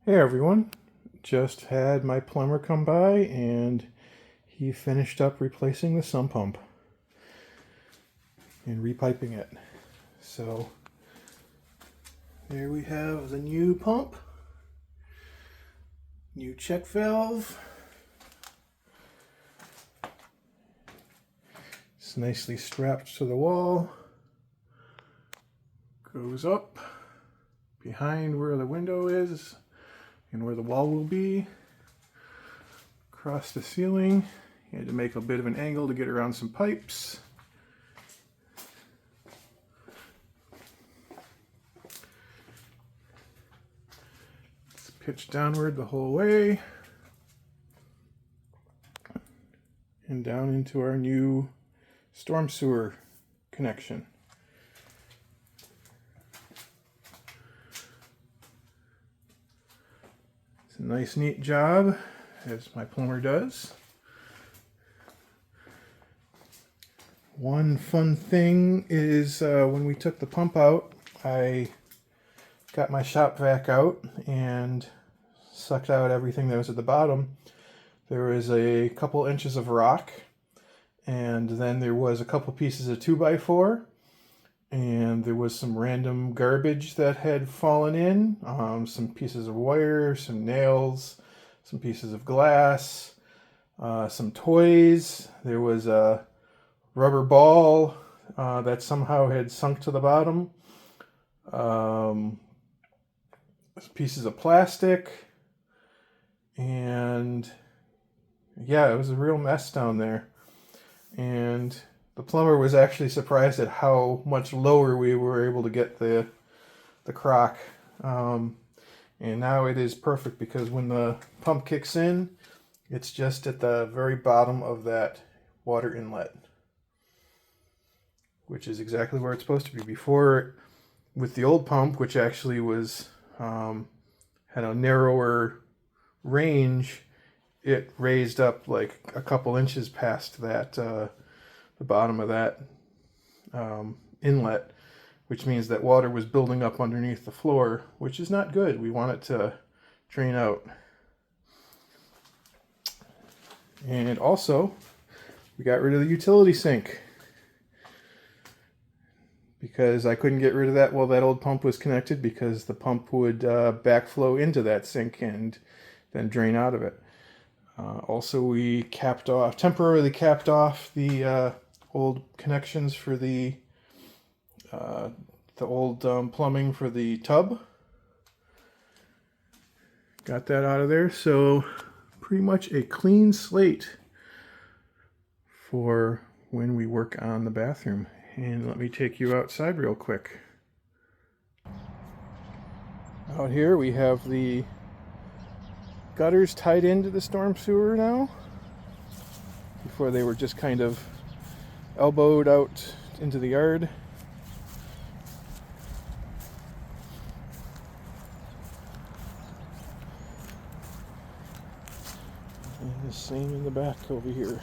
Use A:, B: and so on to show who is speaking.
A: Hey everyone, just had my plumber come by and he finished up replacing the sump pump and repiping it. So there we have the new pump, new check valve. It's nicely strapped to the wall, goes up behind where the window is and where the wall will be, across the ceiling. You had to make a bit of an angle to get around some pipes. It's pitched downward the whole way and down into our new storm sewer connection. It's a nice, neat job, as my plumber does. One fun thing is when we took the pump out, I got my shop vac out and sucked out everything that was at the bottom. There was a couple inches of rock, and then there was a couple pieces of 2x4, and there was some random garbage that had fallen in, some pieces of wire, some nails, some pieces of glass, some toys. There was a rubber ball that somehow had sunk to the bottom, pieces of plastic, and yeah, it was a real mess down there. And the plumber was actually surprised at how much lower we were able to get the crock. And now it is perfect, because when the pump kicks in, it's just at the very bottom of that water inlet, which is exactly where it's supposed to be. Before, with the old pump, which actually was had a narrower range, it raised up like a couple inches past that the bottom of that inlet, which means that water was building up underneath the floor, which is not good. We want it to drain out. And also, we got rid of the utility sink, because I couldn't get rid of that while that old pump was connected, because the pump would backflow into that sink and then drain out of it. Also, we temporarily capped off the old connections for the old plumbing for the tub. Got that out of there, so pretty much a clean slate for when we work on the bathroom. And let me take you outside real quick. Out here we have the gutters tied into the storm sewer now. Before they were just kind of elbowed out into the yard. And the same in the back over here.